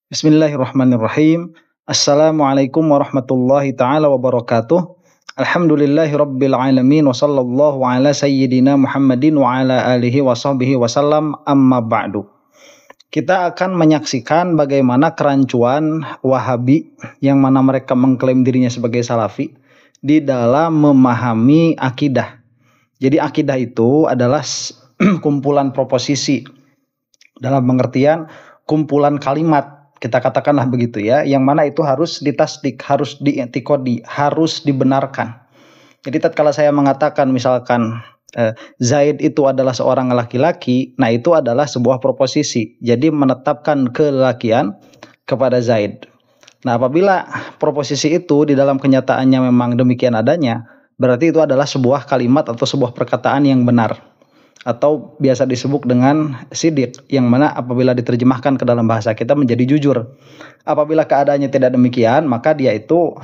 Bismillahirrahmanirrahim. Assalamualaikum warahmatullahi taala wabarakatuh. Alhamdulillahirabbil alamin wa sallallahu ala sayyidina Muhammadin wa ala alihi wa sahbihi wasallam, amma ba'du. Kita akan menyaksikan bagaimana kerancuan Wahabi yang mana mereka mengklaim dirinya sebagai Salafi di dalam memahami akidah. Jadi akidah itu adalah kumpulan proposisi, dalam pengertian kumpulan kalimat, kita katakanlah begitu ya, yang mana itu harus ditasdik, harus diiktikodi, harus dibenarkan. Jadi tatkala saya mengatakan misalkan Zaid itu adalah seorang laki-laki, nah itu adalah sebuah proposisi. Jadi menetapkan kelelakian kepada Zaid. Nah, apabila proposisi itu di dalam kenyataannya memang demikian adanya, berarti itu adalah sebuah kalimat atau sebuah perkataan yang benar, atau biasa disebut dengan sidik, yang mana apabila diterjemahkan ke dalam bahasa kita menjadi jujur. Apabila keadaannya tidak demikian, maka dia itu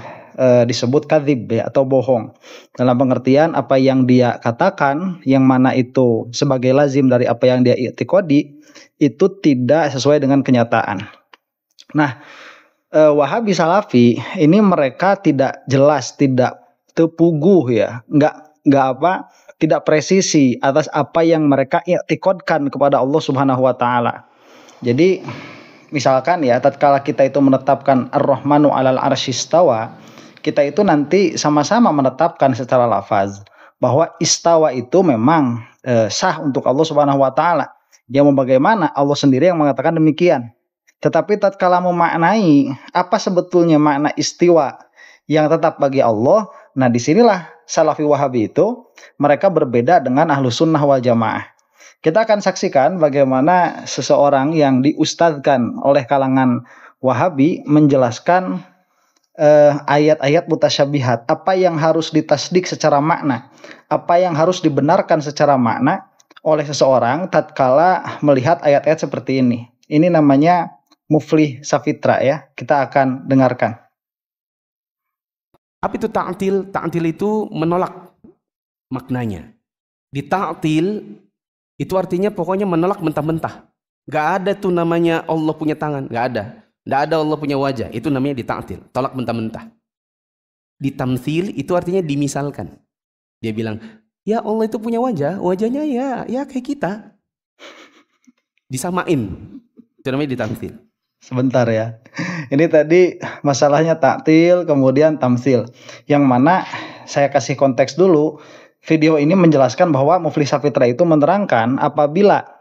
disebut kadzib ya, atau bohong. Dalam pengertian apa yang dia katakan, yang mana itu sebagai lazim dari apa yang dia i'tiqadi, itu tidak sesuai dengan kenyataan. Nah, Wahabi Salafi ini mereka tidak jelas, tidak tepuguh ya, tidak presisi atas apa yang mereka i'tiqadkan kepada Allah Subhanahu wa taala. Jadi misalkan ya, tatkala kita itu menetapkan Ar-Rahmanu 'alal 'arsy istawa, kita itu nanti sama-sama menetapkan secara lafaz bahwa istawa itu memang sah untuk Allah Subhanahu wa taala. Yang bagaimana Allah sendiri yang mengatakan demikian. Tetapi tatkala memaknai apa sebetulnya makna istiwa yang tetap bagi Allah, nah disinilah Salafi Wahabi itu mereka berbeda dengan Ahlus Sunnah wal Jamaah. Kita akan saksikan bagaimana seseorang yang diustadzkan oleh kalangan Wahabi menjelaskan ayat-ayat mutasyabihat, apa yang harus ditasdik secara makna, apa yang harus dibenarkan secara makna oleh seseorang tatkala melihat ayat-ayat seperti ini. Ini namanya Muflih Safitra ya. Kita akan dengarkan. Apa itu ta'til? Ta'til itu menolak maknanya. Di ta'til itu artinya pokoknya menolak mentah-mentah. Gak ada tuh namanya Allah punya tangan, gak ada. Gak ada Allah punya wajah, itu namanya di ta'til, tolak mentah-mentah. Di tamtsil itu artinya dimisalkan. Dia bilang, ya Allah itu punya wajah, wajahnya ya kayak kita. Disamain. Itu namanya di tamtsil. Sebentar ya. Ini tadi masalahnya taktil, kemudian tamsil. Yang mana saya kasih konteks dulu. Video ini menjelaskan bahwa Muflih Safitra itu menerangkan apabila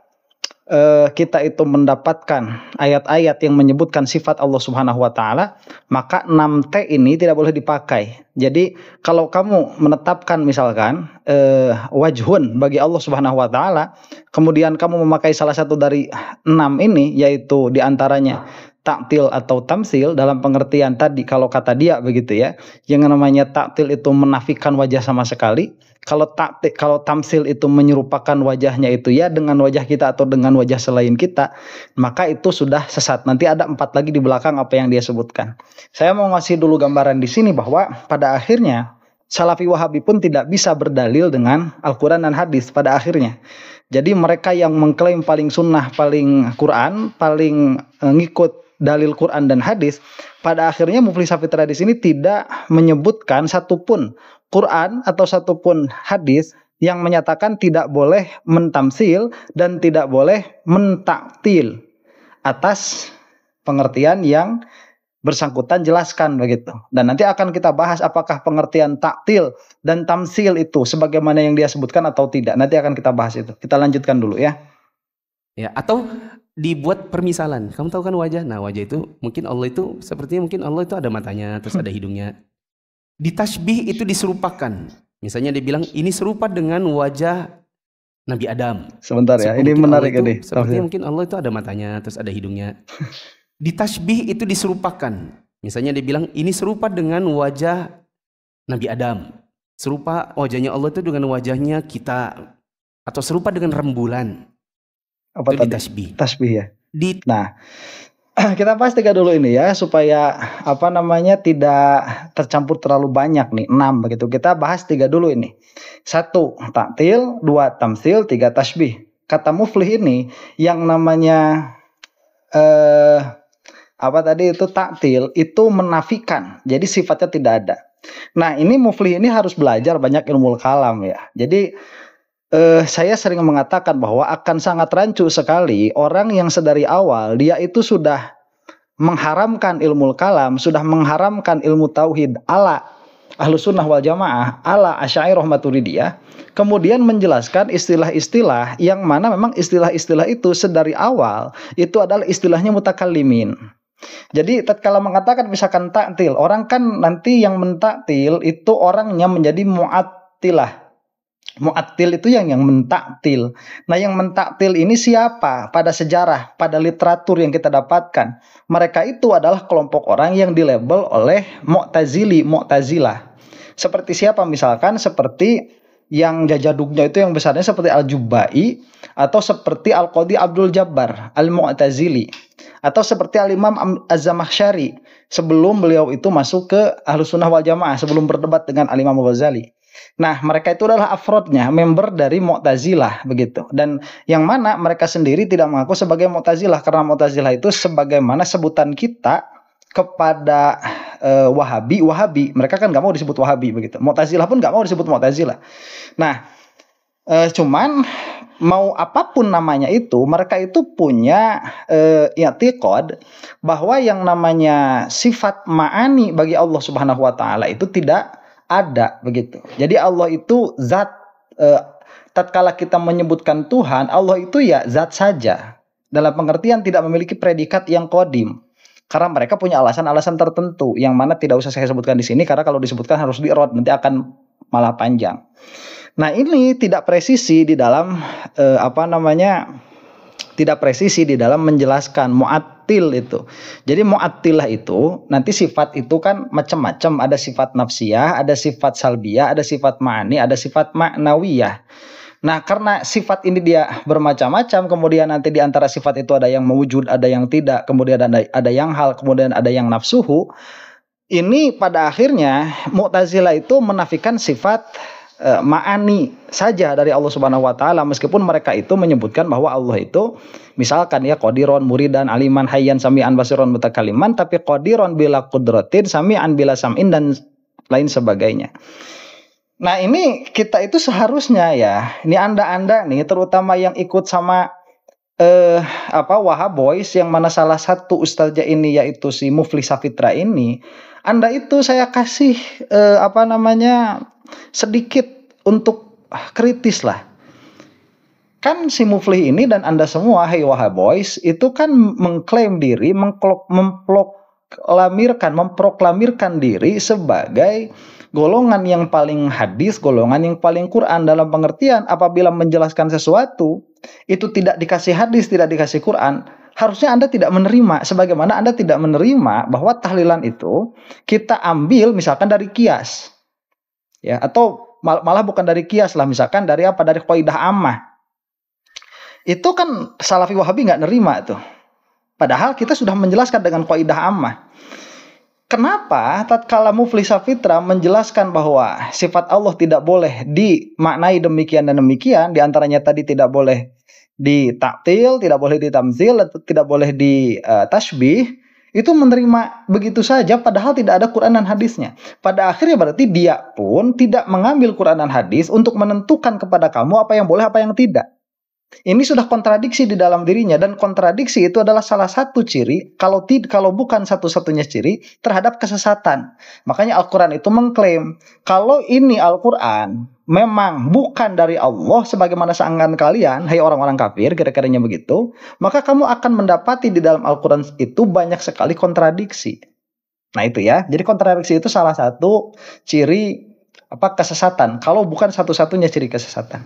kita itu mendapatkan ayat-ayat yang menyebutkan sifat Allah Subhanahu wa taala, maka 6T ini tidak boleh dipakai. Jadi kalau kamu menetapkan misalkan wajhun bagi Allah Subhanahu wa taala, kemudian kamu memakai salah satu dari 6 ini, yaitu diantaranya taktil atau tamsil, dalam pengertian tadi kalau kata dia begitu ya, yang namanya taktil itu menafikan wajah sama sekali. Kalau tamsil itu menyerupakan wajahnya itu ya dengan wajah kita atau dengan wajah selain kita, maka itu sudah sesat. Nanti ada 4 lagi di belakang apa yang dia sebutkan. Saya mau ngasih dulu gambaran di sini bahwa pada akhirnya Salafi Wahabi pun tidak bisa berdalil dengan Al-Quran dan hadis pada akhirnya. Jadi mereka yang mengklaim paling sunnah, paling Quran, paling ngikut dalil Quran dan hadis, pada akhirnya Muflih Safitra di sini tidak menyebutkan satupun Quran atau satupun hadis yang menyatakan tidak boleh mentamsil dan tidak boleh mentaktil atas pengertian yang bersangkutan jelaskan begitu. Dan nanti akan kita bahas apakah pengertian taktil dan tamsil itu sebagaimana yang dia sebutkan atau tidak. Nanti akan kita bahas itu. Kita lanjutkan dulu ya. Ya, atau dibuat permisalan. Kamu tahu kan wajah? Nah, wajah itu mungkin Allah itu sepertinya mungkin Allah itu ada matanya, terus ada hidungnya. Di tasbih itu diserupakan. Misalnya dia bilang ini serupa dengan wajah Nabi Adam. Sebentar ya, ini menarik ini. Sepertinya mungkin Allah itu ada matanya, terus ada hidungnya. Di tasbih itu diserupakan. Misalnya dia bilang ini serupa dengan wajah Nabi Adam. Serupa wajahnya Allah itu dengan wajahnya kita. Atau serupa dengan rembulan. Apa itu tadi? Di tasbih. Tasbih ya. Nah, kita pastikan dulu ini ya supaya tidak tercampur terlalu banyak nih. 6 begitu. Kita bahas 3 dulu ini. 1 taktil, 2 tamsil, 3 tasbih. Kata Muflih ini yang namanya apa tadi itu taktil itu menafikan. Jadi sifatnya tidak ada. Nah, ini Muflih ini harus belajar banyak ilmu kalam ya. Jadi saya sering mengatakan bahwa akan sangat rancu sekali orang yang sedari awal dia itu sudah mengharamkan ilmu kalam, sudah mengharamkan ilmu tauhid ala Ahlus Sunnah wal Jamaah, ala Asy'ariyah Maturidiyah, kemudian menjelaskan istilah-istilah yang mana memang istilah-istilah itu sedari awal itu adalah istilahnya mutakallimin. Jadi tatkala mengatakan misalkan taktil, orang kan nanti yang mentaktil itu orangnya menjadi mu'attilah. Mu'attil itu yang mentaktil. Nah, yang mentaktil ini siapa? Pada sejarah, pada literatur yang kita dapatkan, mereka itu adalah kelompok orang yang dilabel oleh Mu'tazilah. Seperti siapa misalkan? Seperti yang jajaduknya itu yang besarnya seperti Al-Jubba'i, atau seperti Al-Qadhi Abdul Jabbar Al-Mu'tazili, atau seperti Al-Imam Az-Zamakhsyari sebelum beliau itu masuk ke Ahlus Sunnah wal Jamaah, sebelum berdebat dengan Al-Imam Ghazali. Nah, mereka itu adalah afrodnya, member dari Mu'tazilah begitu. Dan yang mana mereka sendiri tidak mengaku sebagai Mu'tazilah, karena Mu'tazilah itu sebagaimana sebutan kita kepada Wahabi. Mereka kan nggak mau disebut Wahabi begitu. Mu'tazilah pun nggak mau disebut Mu'tazilah. Nah, cuman mau apapun namanya itu, mereka itu punya i'tiqad bahwa yang namanya sifat ma'ani bagi Allah Subhanahu wa taala itu tidak ada begitu. Jadi Allah itu zat, tatkala kita menyebutkan Tuhan, Allah itu ya zat saja. Dalam pengertian tidak memiliki predikat yang qadim. Karena mereka punya alasan-alasan tertentu yang mana tidak usah saya sebutkan di sini karena kalau disebutkan harus di-rod, nanti akan malah panjang. Nah, ini tidak presisi di dalam tidak presisi di dalam menjelaskan mu'attil itu. Jadi mu'attilah itu nanti sifat itu kan macam-macam, ada sifat nafsiyah, ada sifat salbiyah, ada sifat ma'ani, ada sifat ma'nawiyah. Nah, karena sifat ini dia bermacam-macam, kemudian nanti di antara sifat itu ada yang mewujud, ada yang tidak, kemudian ada yang hal, kemudian ada yang nafsuhu. Ini pada akhirnya Mu'tazilah itu menafikan sifat ma'ani saja dari Allah Subhanahu wa taala, meskipun mereka itu menyebutkan bahwa Allah itu misalkan ya qadiron, muridan, aliman, hayyan, sami'an, basiron, mutakaliman, tapi qadiron bila qudratin, sami'an bila sam'in dan lain sebagainya. Nah, ini kita itu seharusnya ya, ini anda nih terutama yang ikut sama Wahab Boys, yang mana salah satu ustaznya ini yaitu si Muflih Safitra ini, Anda itu saya kasih sedikit untuk kritis lah. Kan si Muflih ini dan Anda semua, hey Wahab Boys, itu kan mengklaim diri, memproklamirkan diri sebagai golongan yang paling hadis, golongan yang paling Quran, dalam pengertian apabila menjelaskan sesuatu itu tidak dikasih hadis, tidak dikasih Quran, harusnya Anda tidak menerima, sebagaimana Anda tidak menerima bahwa tahlilan itu kita ambil misalkan dari kias. Ya, atau malah bukan dari kias lah, misalkan dari qaidah ammah. Itu kan Salafi Wahabi nggak nerima tuh. Padahal kita sudah menjelaskan dengan qaidah ammah. Kenapa tatkala Muflih Safitra menjelaskan bahwa sifat Allah tidak boleh dimaknai demikian dan demikian, diantaranya tadi tidak boleh ditaktil, tidak boleh ditamzil, tidak boleh ditashbih, itu menerima begitu saja padahal tidak ada Quran dan hadisnya. Pada akhirnya berarti dia pun tidak mengambil Quran dan hadis untuk menentukan kepada kamu apa yang boleh, apa yang tidak. Ini sudah kontradiksi di dalam dirinya, dan kontradiksi itu adalah salah satu ciri, kalau bukan satu-satunya ciri terhadap kesesatan. Makanya Al-Quran itu mengklaim kalau ini Al-Quran memang bukan dari Allah sebagaimana seanggapan kalian, hai orang-orang kafir, kira-kiranya begitu, maka kamu akan mendapati di dalam Al-Quran itu banyak sekali kontradiksi. Nah itu ya, jadi kontradiksi itu salah satu ciri kesesatan, kalau bukan satu-satunya ciri kesesatan.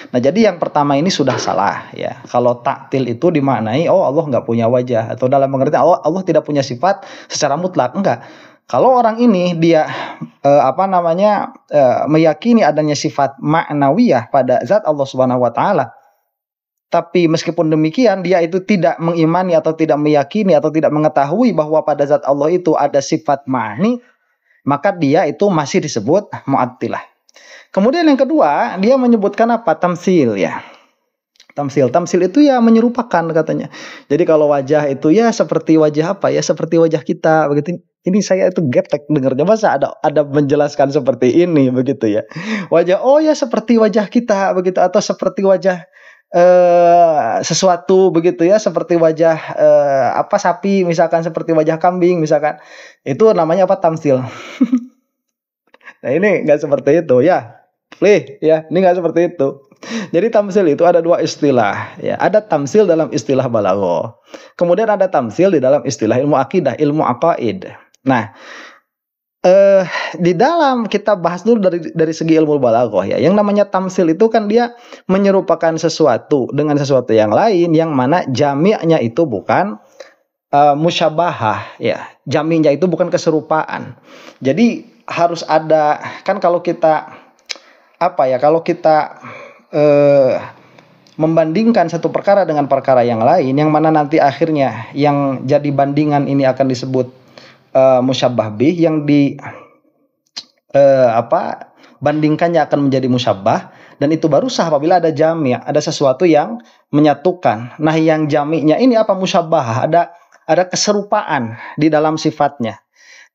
Nah, jadi yang pertama ini sudah salah ya. Kalau taktil itu dimaknai Allah nggak punya wajah, atau dalam pengertian Allah tidak punya sifat secara mutlak, enggak. Kalau orang ini dia meyakini adanya sifat ma'nawiyah pada zat Allah Subhanahu wa taala, tapi meskipun demikian dia itu tidak mengimani atau tidak meyakini atau tidak mengetahui bahwa pada zat Allah itu ada sifat ma'ni, maka dia itu masih disebut mu'attilah. Kemudian yang kedua, dia menyebutkan tamtsil ya. Tamsil itu ya menyerupakan katanya. Jadi kalau wajah itu ya seperti wajah apa ya? Seperti wajah kita begitu. Ini saya itu getek dengarnya, masa ada menjelaskan seperti ini begitu ya. Wajah oh ya seperti wajah kita begitu, atau seperti wajah sesuatu begitu ya, seperti wajah apa sapi misalkan, seperti wajah kambing misalkan. Itu namanya apa? Tamsil. Nah ini nggak seperti itu ya. Ya, ini nggak seperti itu. Jadi tamsil itu ada dua istilah, ya. Ada tamsil dalam istilah balaghah. Kemudian ada tamsil di dalam istilah ilmu akidah, ilmu aqaid. Nah, di dalam kita bahas dulu dari segi ilmu balaghah ya. Yang namanya tamsil itu kan dia menyerupakan sesuatu dengan sesuatu yang lain, yang mana jami'nya itu bukan musyabahah ya. Jami'nya itu bukan keserupaan. Jadi harus ada, kan kalau kita apa ya, kalau kita membandingkan satu perkara dengan perkara yang lain, yang mana nanti akhirnya yang jadi bandingan ini akan disebut musyabbah bih, yang bandingkannya akan menjadi musyabbah, dan itu baru sah apabila ada jami', ada sesuatu yang menyatukan. Nah, yang jami'nya ini apa? Musyabbah, ada keserupaan di dalam sifatnya.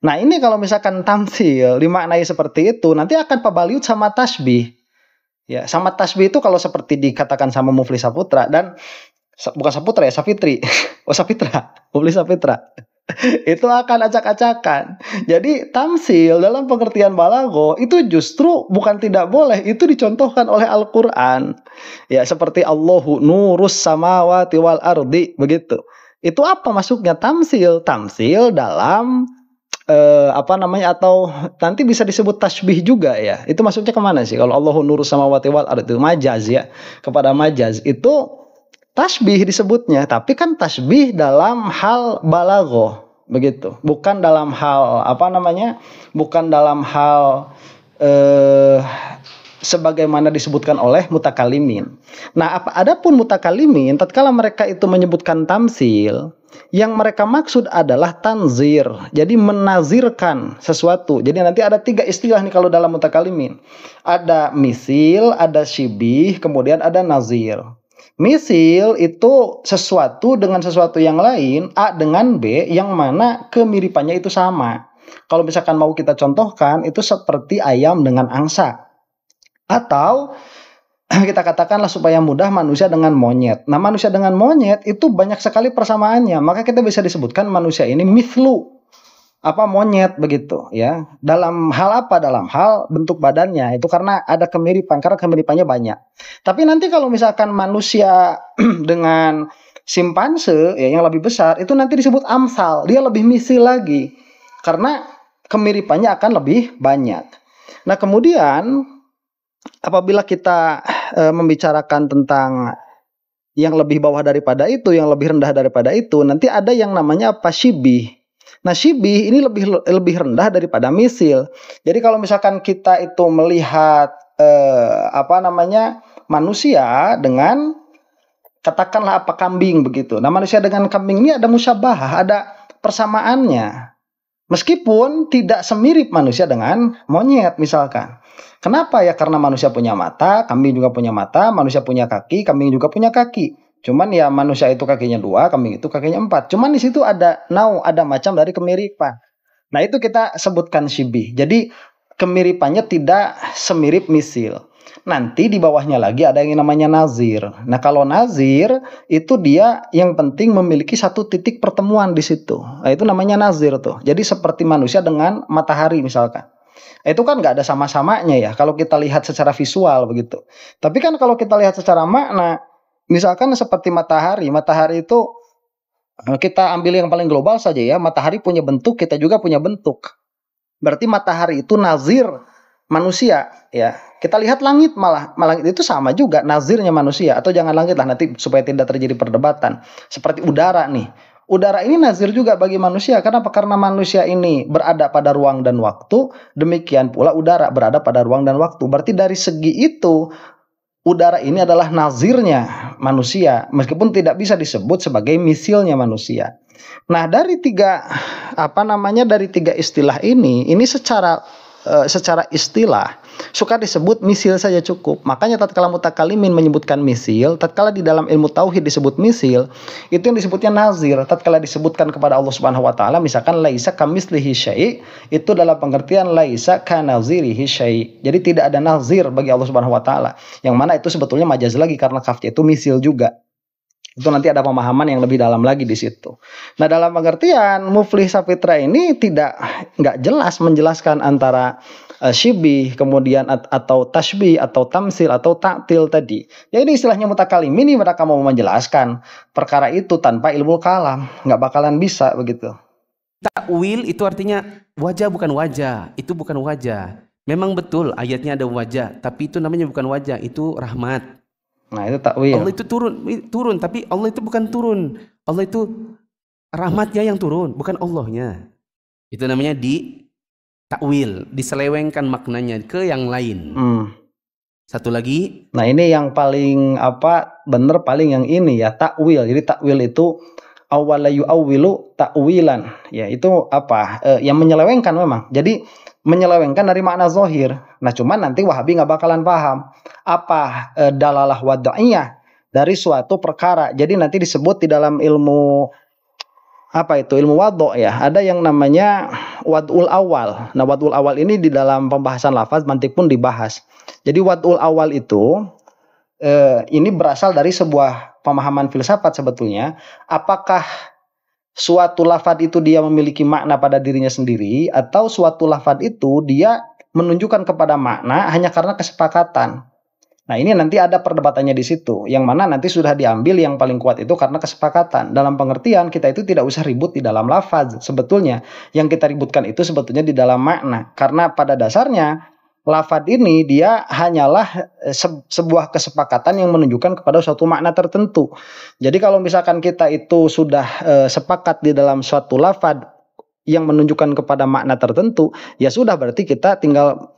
Nah, ini kalau misalkan tamsil dimaknai seperti itu, nanti akan pabaliut sama tasbih. Ya, sama tasbih itu kalau seperti dikatakan sama Muflis Saputra, dan bukan Saputra ya, Safitri. Oh, Sapitra, Muflis Sapitra. Itu akan acak-acakan. Jadi tamsil dalam pengertian balaghah itu justru bukan tidak boleh, itu dicontohkan oleh Al-Qur'an. Ya, seperti Allahu nurus samawati wal ardi begitu. Itu apa masuknya? Tamsil dalam atau nanti bisa disebut tasbih juga ya. Itu maksudnya kemana sih? Kalau Allahu nurus samawati wal ardi itu majaz ya. Kepada majaz itu tasbih disebutnya, tapi kan tasbih dalam hal balaghah begitu. Bukan dalam hal bukan dalam hal sebagaimana disebutkan oleh mutakalimin. Nah, adapun mutakalimin tatkala mereka itu menyebutkan tamsil, yang mereka maksud adalah tanzir. Jadi menazirkan sesuatu. Jadi nanti ada 3 istilah nih kalau dalam mutakalimin. Ada misil, ada syibih, kemudian ada nazir. Misil itu sesuatu dengan sesuatu yang lain, A dengan B, yang mana kemiripannya itu sama. Kalau misalkan mau kita contohkan, itu seperti ayam dengan angsa. Atau kita katakanlah supaya mudah, manusia dengan monyet. Nah, manusia dengan monyet itu banyak sekali persamaannya. Maka kita bisa disebutkan manusia ini mithlu monyet begitu ya. Dalam hal apa? Dalam hal bentuk badannya. Itu karena ada kemiripan, karena kemiripannya banyak. Tapi nanti kalau misalkan manusia dengan simpanse ya, yang lebih besar, itu nanti disebut amsal. Dia lebih misil lagi. Karena kemiripannya akan lebih banyak. Nah, kemudian apabila kita membicarakan tentang yang lebih bawah daripada itu, yang lebih rendah daripada itu, nanti ada yang namanya syibih. Nah, syibih ini lebih rendah daripada misil. Jadi kalau misalkan kita itu melihat manusia dengan katakanlah kambing begitu. Nah, manusia dengan kambing ini ada musyabahah, ada persamaannya. Meskipun tidak semirip manusia dengan monyet misalkan. Kenapa ya? Karena manusia punya mata, kambing juga punya mata, manusia punya kaki, kambing juga punya kaki. Cuman ya manusia itu kakinya 2, kambing itu kakinya 4. Cuman di situ ada macam dari kemiripan. Nah, itu kita sebutkan syibih. Jadi kemiripannya tidak semirip misil. Nanti di bawahnya lagi ada yang namanya nazir. Nah, kalau nazir itu dia yang penting memiliki satu titik pertemuan di situ. Nah, itu namanya nazir tuh. Jadi seperti manusia dengan matahari misalkan. Itu kan nggak ada sama-samanya ya kalau kita lihat secara visual begitu. Tapi kan kalau kita lihat secara makna, misalkan seperti matahari itu kita ambil yang paling global saja ya. Matahari punya bentuk, kita juga punya bentuk. Berarti matahari itu nazir manusia ya. Kita lihat langit, malah langit itu sama juga nazirnya manusia. Atau jangan langit lah, nanti supaya tidak terjadi perdebatan. Seperti udara nih. Udara ini nazir juga bagi manusia. Kenapa? Karena manusia ini berada pada ruang dan waktu. Demikian pula udara berada pada ruang dan waktu. Berarti dari segi itu, udara ini adalah nazirnya manusia. Meskipun tidak bisa disebut sebagai misilnya manusia. Nah, dari tiga istilah ini secara secara istilah suka disebut misil saja cukup. Makanya tatkala mutakalimin menyebutkan misil, tatkala di dalam ilmu tauhid disebut misil, itu yang disebutnya nazir. Tatkala disebutkan kepada Allah Subhanahu wa taala misalkan laisa kamitslihi syai', itu dalam pengertian laisa kanazirihi syai'. Jadi tidak ada nazir bagi Allah Subhanahu wa taala. Yang mana itu sebetulnya majaz lagi karena kafnya itu misil juga. Itu nanti ada pemahaman yang lebih dalam lagi di situ. Nah, dalam pengertian Muflih Sapitra ini nggak jelas menjelaskan antara syibih kemudian atau tasbih atau tamsil atau taktil tadi. Ya ini istilahnya mutakalim ini mereka mau menjelaskan perkara itu tanpa ilmu kalam, nggak bakalan bisa begitu. Takwil itu artinya wajah bukan wajah, itu bukan wajah. Memang betul ayatnya ada wajah, tapi itu namanya bukan wajah, itu rahmat. Nah itu takwil. Allah itu turun, tapi Allah itu bukan turun. Allah itu rahmatnya yang turun, bukan Allahnya. Itu namanya di takwil, diselewengkan maknanya ke yang lain. Satu lagi. Nah ini yang paling bener paling yang ini ya, takwil. Jadi takwil itu awwala yu'awwilu ta'wilan. Ya itu yang menyelewengkan memang. Jadi menyelewengkan dari makna zahir. Nah cuman nanti Wahabi nggak bakalan paham apa dalalah wad'iyah dari suatu perkara. Jadi nanti disebut di dalam ilmu ilmu wad'u ya, ada yang namanya wad'ul awal. Nah wad'ul awal ini di dalam pembahasan lafaz mantik pun dibahas. Jadi wad'ul awal itu ini berasal dari sebuah pemahaman filsafat sebetulnya. Apakah suatu lafaz itu dia memiliki makna pada dirinya sendiri, atau suatu lafaz itu dia menunjukkan kepada makna hanya karena kesepakatan. Nah ini nanti ada perdebatannya di situ, yang mana nanti sudah diambil yang paling kuat itu karena kesepakatan. Dalam pengertian kita itu tidak usah ribut di dalam lafaz. Sebetulnya yang kita ributkan itu sebetulnya di dalam makna, karena pada dasarnya lafaz ini dia hanyalah sebuah kesepakatan yang menunjukkan kepada suatu makna tertentu. Jadi kalau misalkan kita itu sudah sepakat di dalam suatu lafaz yang menunjukkan kepada makna tertentu, ya sudah berarti kita tinggal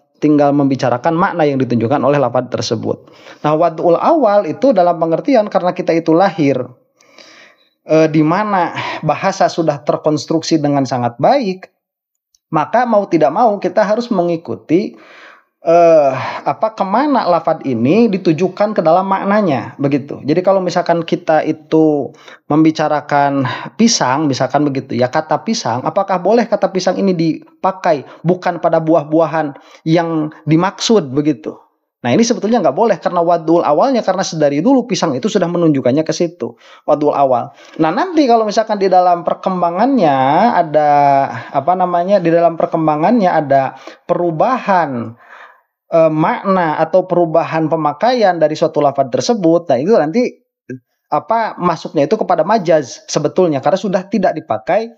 membicarakan makna yang ditunjukkan oleh lafaz tersebut. Nah, wad'ul awal itu dalam pengertian karena kita itu lahir di mana bahasa sudah terkonstruksi dengan sangat baik, maka mau tidak mau kita harus mengikuti kemana lafaz ini ditujukan ke dalam maknanya begitu. Jadi kalau misalkan kita itu membicarakan pisang misalkan begitu ya, kata pisang, apakah boleh kata pisang ini dipakai bukan pada buah-buahan yang dimaksud begitu. Nah ini sebetulnya nggak boleh karena wadul awalnya, karena sedari dulu pisang itu sudah menunjukkannya ke situ, wadul awal. Nah nanti kalau misalkan di dalam perkembangannya ada di dalam perkembangannya ada perubahan makna atau perubahan pemakaian dari suatu lafaz tersebut, nah itu nanti masuknya itu kepada majaz sebetulnya karena sudah tidak dipakai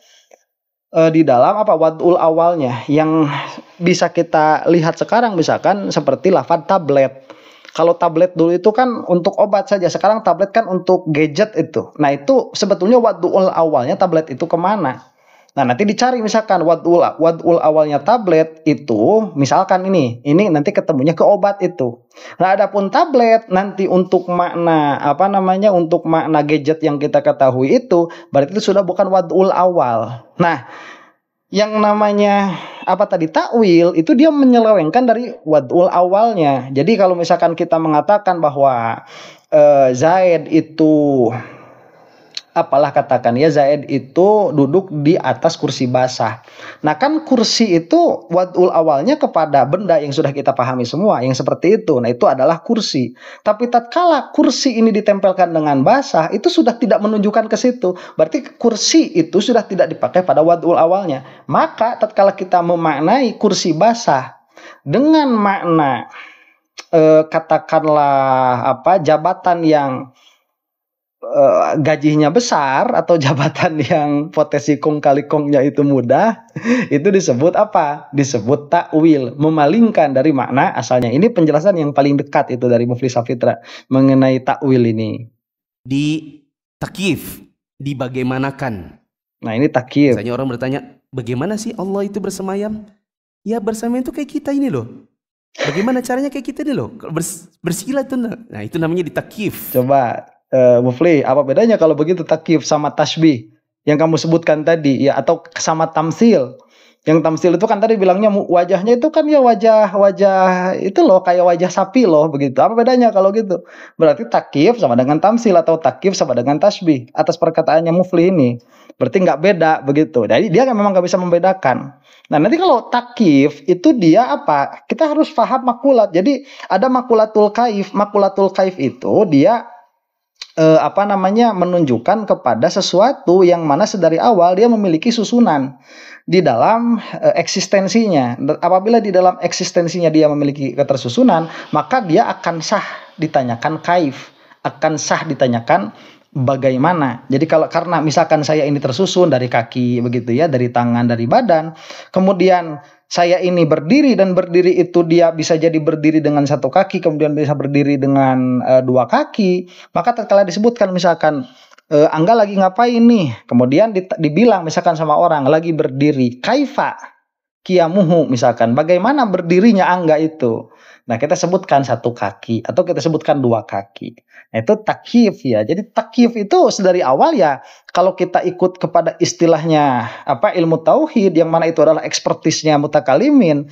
di dalam wad'ul awalnya. Yang bisa kita lihat sekarang misalkan seperti lafaz tablet. Kalau tablet dulu itu kan untuk obat saja, sekarang tablet kan untuk gadget itu. Nah itu sebetulnya wad'ul awalnya tablet itu kemana? Nah nanti dicari misalkan wad'ul awalnya tablet itu misalkan ini nanti ketemunya ke obat itu. Nah adapun tablet nanti untuk makna untuk makna gadget yang kita ketahui itu berarti itu sudah bukan wad'ul awal. Nah yang namanya takwil itu dia menyelewengkan dari wad'ul awalnya. Jadi kalau misalkan kita mengatakan bahwa Zaid itu katakan ya Zaid itu duduk di atas kursi basah. Nah kan kursi itu wad'ul awalnya kepada benda yang sudah kita pahami semua yang seperti itu. Nah itu adalah kursi. Tapi tatkala kursi ini ditempelkan dengan basah itu sudah tidak menunjukkan ke situ. Berarti kursi itu sudah tidak dipakai pada wad'ul awalnya. Maka tatkala kita memaknai kursi basah dengan makna katakanlah jabatan yang gajinya besar atau jabatan yang potensi kong kali kongnya itu mudah, itu disebut disebut takwil, memalingkan dari makna asalnya. Ini penjelasan yang paling dekat itu dari Muflih Sapitra mengenai takwil ini. Di takyif, dibagaimanakan. Nah ini takyif. Misalnya orang bertanya, bagaimana sih Allah itu bersemayam? Ya bersemayam itu kayak kita ini loh. Bagaimana caranya kayak kita ini loh? Bersila tuh. Nah itu namanya di takyif. Coba Mufli, apa bedanya kalau begitu takyif sama tasbih yang kamu sebutkan tadi ya, atau sama tamsil? Yang tamsil itu kan tadi bilangnya wajahnya itu kan ya wajah itu loh, kayak wajah sapi loh begitu. Apa bedanya kalau gitu? Berarti takyif sama dengan tamsil atau takyif sama dengan tasbih atas perkataannya Mufli ini. Berarti nggak beda begitu. Jadi dia kan memang nggak bisa membedakan. Nah nanti kalau takyif itu dia apa? Kita harus paham makulat. Jadi ada makulatul kaif. Makulatul kaif itu dia menunjukkan kepada sesuatu yang mana sedari awal dia memiliki susunan di dalam eksistensinya. Apabila di dalam eksistensinya dia memiliki ketersusunan, maka dia akan sah ditanyakan kaif, akan sah ditanyakan bagaimana. Jadi karena misalkan saya ini tersusun dari kaki begitu ya, dari tangan, dari badan, kemudian saya ini berdiri, dan berdiri itu dia bisa jadi berdiri dengan satu kaki, kemudian bisa berdiri dengan dua kaki. Maka tatkala disebutkan misalkan Angga lagi ngapain nih, kemudian dibilang misalkan sama orang lagi berdiri, kaifa kiamuhu misalkan, bagaimana berdirinya Angga itu. Nah kita sebutkan satu kaki atau kita sebutkan dua kaki. Nah itu takyif ya. Jadi takyif itu dari awal ya, kalau kita ikut kepada istilahnya ilmu tauhid yang mana itu adalah ekspertisnya mutakalimin,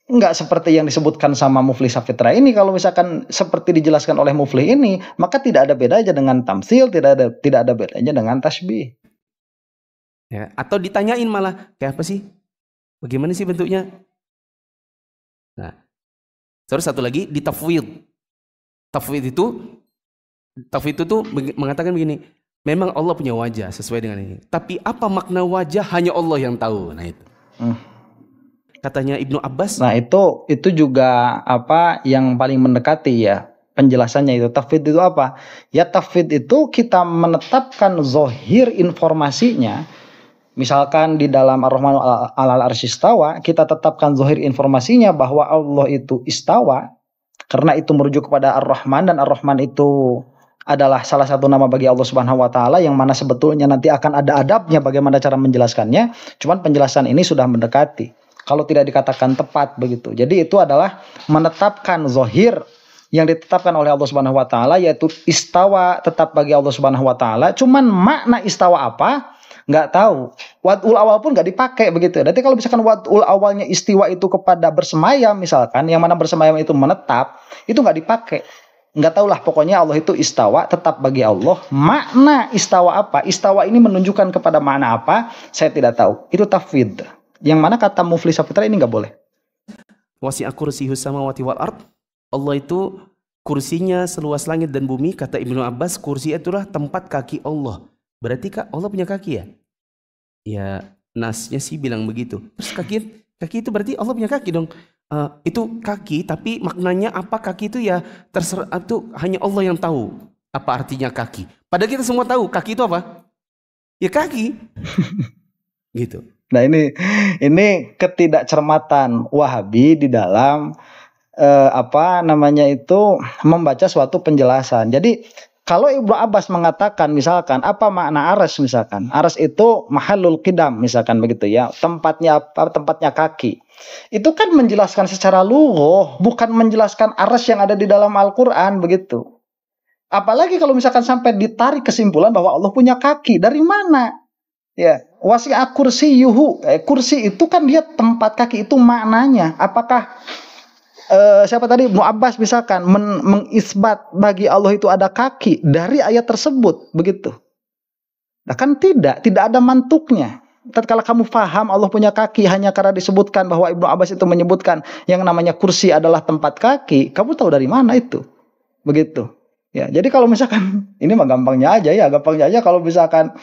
nggak seperti yang disebutkan sama Mufli Safitra ini. Kalau misalkan seperti dijelaskan oleh Mufli ini, maka tidak ada bedanya dengan tamsil, tidak ada bedanya dengan tasbih. Ya, atau ditanyain malah kayak apa sih? Bagaimana sih bentuknya? Nah, terus satu lagi di tafwid. Tafwid itu tuh mengatakan begini, memang Allah punya wajah sesuai dengan ini. Tapi apa makna wajah hanya Allah yang tahu. Nah itu. Katanya Ibnu Abbas. Nah itu juga yang paling mendekati ya penjelasannya itu. Tafwid itu apa? Ya tafwid itu kita menetapkan zohir informasinya. Misalkan di dalam Ar-Rahman alal arsy istawa, kita tetapkan zohir informasinya bahwa Allah itu istawa, karena itu merujuk kepada Ar-Rahman, dan Ar-Rahman itu adalah salah satu nama bagi Allah Subhanahu wa taala yang mana sebetulnya nanti akan ada adabnya bagaimana cara menjelaskannya. Cuman penjelasan ini sudah mendekati. Kalau tidak dikatakan tepat begitu. Jadi itu adalah menetapkan zohir yang ditetapkan oleh Allah Subhanahu wa taala, yaitu istawa tetap bagi Allah Subhanahu wa taala. Cuman makna istawa apa? Nggak tahu. Wad'ul awal pun nggak dipakai begitu. Nanti kalau misalkan wad'ul awalnya istiwa itu kepada bersemayam misalkan, yang mana bersemayam itu menetap, itu nggak dipakai. Nggak tahulah, pokoknya Allah itu istawa, tetap bagi Allah. Makna istawa apa? Istawa ini menunjukkan kepada makna apa? Saya tidak tahu. Itu tafwid. Yang mana kata Mufli Safitra ini nggak boleh. Wasi'a kursiyus samawati wal ard. Allah itu kursinya seluas langit dan bumi. Kata Ibnu Abbas, kursi itulah tempat kaki Allah. Berarti Allah punya kaki ya? Ya nasnya sih bilang begitu. Terus kaki itu berarti Allah punya kaki dong. Itu kaki, tapi maknanya apa kaki itu ya terserah, itu hanya Allah yang tahu apa artinya kaki. Padahal kita semua tahu kaki itu apa? Ya kaki. Gitu. Nah ini ketidakcermatan Wahabi di dalam membaca suatu penjelasan. Jadi kalau Ibnu Abbas mengatakan misalkan apa makna aras, misalkan aras itu mahallul qidam misalkan begitu ya, tempatnya kaki. Itu kan menjelaskan secara lughah, bukan menjelaskan aras yang ada di dalam Al-Qur'an begitu. Apalagi kalau misalkan sampai ditarik kesimpulan bahwa Allah punya kaki, dari mana? Ya, wasi'a kursiyuhu, kursi itu kan dia tempat kaki, itu maknanya. Apakah siapa tadi Ibnu Abbas misalkan mengisbat bagi Allah itu ada kaki dari ayat tersebut begitu. Nah kan tidak ada mantuknya. Tatkala kamu paham Allah punya kaki hanya karena disebutkan bahwa Ibnu Abbas itu menyebutkan yang namanya kursi adalah tempat kaki, kamu tahu dari mana itu? Begitu. Ya, jadi kalau misalkan ini mah gampangnya aja kalau misalkan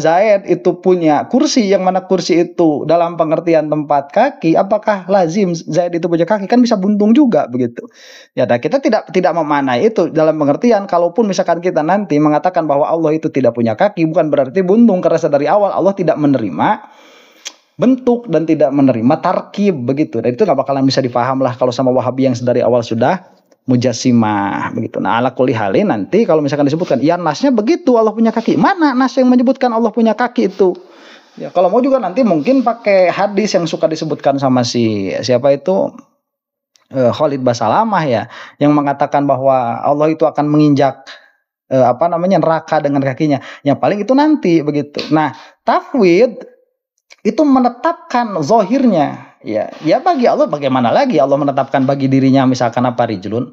Zaid itu punya kursi, yang mana kursi itu dalam pengertian tempat kaki, apakah lazim Zaid itu punya kaki? Kan bisa buntung juga begitu. Ya, nah kita tidak memaknai itu dalam pengertian kalaupun misalkan kita nanti mengatakan bahwa Allah itu tidak punya kaki, bukan berarti buntung, karena dari awal Allah tidak menerima bentuk dan tidak menerima tarkib begitu. Dan itu nggak bakalan bisa dipaham lah kalau sama Wahabi yang dari awal sudah mujassimah begitu. Nah, ala kulli halin nanti kalau misalkan disebutkan ya nasnya begitu Allah punya kaki. Mana nas yang menyebutkan Allah punya kaki itu? Ya, kalau mau juga nanti mungkin pakai hadis yang suka disebutkan sama siapa itu Khalid Basalamah ya, yang mengatakan bahwa Allah itu akan menginjak neraka dengan kakinya. Yang paling itu nanti begitu. Nah, tafwid itu menetapkan zohirnya. Ya bagi Allah bagaimana lagi Allah menetapkan bagi dirinya misalkan apa rijlun.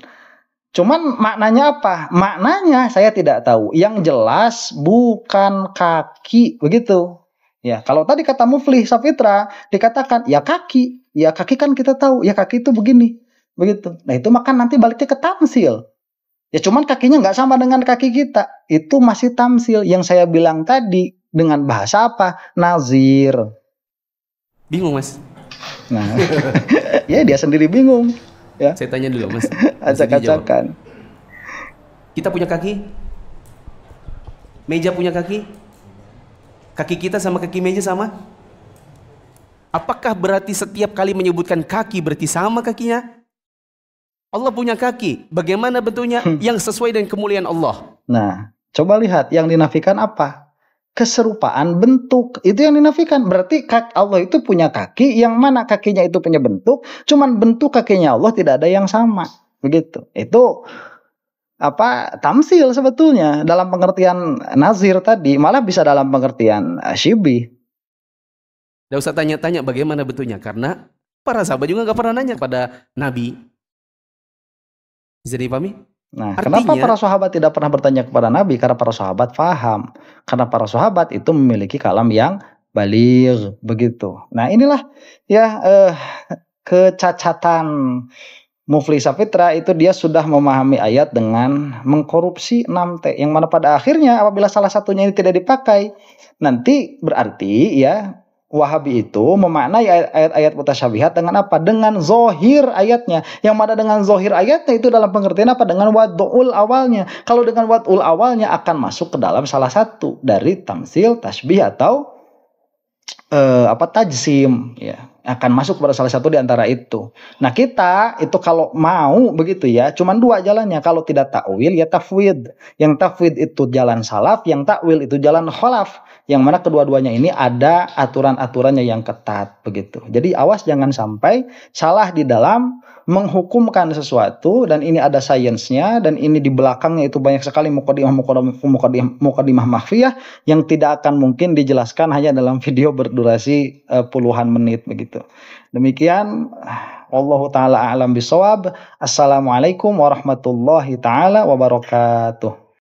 Cuman maknanya apa? Maknanya saya tidak tahu. Yang jelas bukan kaki begitu. Ya, kalau tadi kata Muflih Safitra dikatakan ya kaki kan kita tahu ya kaki itu begini, begitu. Nah itu maka nanti baliknya ke tamsil. Ya cuman kakinya nggak sama dengan kaki kita. Itu masih tamsil. Yang saya bilang tadi dengan bahasa apa? Nazir. Bingung Mas? Nah, ya dia sendiri bingung. Ya. Saya tanya dulu Mas. Acak-acakan. Kita punya kaki? Meja punya kaki? Kaki kita sama kaki meja sama? Apakah berarti setiap kali menyebutkan kaki berarti sama kakinya? Allah punya kaki, bagaimana bentuknya? Yang sesuai dengan kemuliaan Allah. Nah, coba lihat yang dinafikan apa? Keserupaan bentuk, itu yang dinafikan. Berarti Allah itu punya kaki, yang mana kakinya itu punya bentuk, cuman bentuk kakinya Allah tidak ada yang sama. Begitu. Itu tamsil sebetulnya dalam pengertian nazir tadi, malah bisa dalam pengertian syibih. Tidak usah tanya-tanya bagaimana bentuknya, karena para sahabat juga nggak pernah nanya pada Nabi. Bisa dipahami? Nah, artinya, kenapa para sahabat tidak pernah bertanya kepada Nabi? Karena para sahabat paham. Karena para sahabat itu memiliki kalam yang baligh, begitu. Nah, inilah ya kecacatan Muflih Safitra itu dia sudah memahami ayat dengan mengkorupsi 6T. Yang mana pada akhirnya apabila salah satunya ini tidak dipakai, nanti berarti ya Wahabi itu memaknai ayat-ayat mutasyabihat dengan apa? Dengan zohir ayatnya. Yang mana dengan zohir ayatnya itu dalam pengertian apa? Dengan wad'ul awalnya. Kalau dengan wad'ul awalnya akan masuk ke dalam salah satu dari tamsil, tasbih atau tajsim, ya. Akan masuk pada salah satu di antara itu. Nah kita itu kalau mau begitu ya, cuman dua jalannya. Kalau tidak takwil ya tafwid. Yang tafwid itu jalan salaf, yang takwil itu jalan khalaf. Yang mana kedua-duanya ini ada aturan-aturannya yang ketat begitu. Jadi awas jangan sampai salah di dalam menghukumkan sesuatu, dan ini ada sainsnya, dan ini di belakangnya itu banyak sekali mukadimah mahfiyah yang tidak akan mungkin dijelaskan hanya dalam video berdurasi puluhan menit begitu. Demikian, wallahu taala a'lam bishawab. Assalamualaikum warahmatullahi taala wabarakatuh.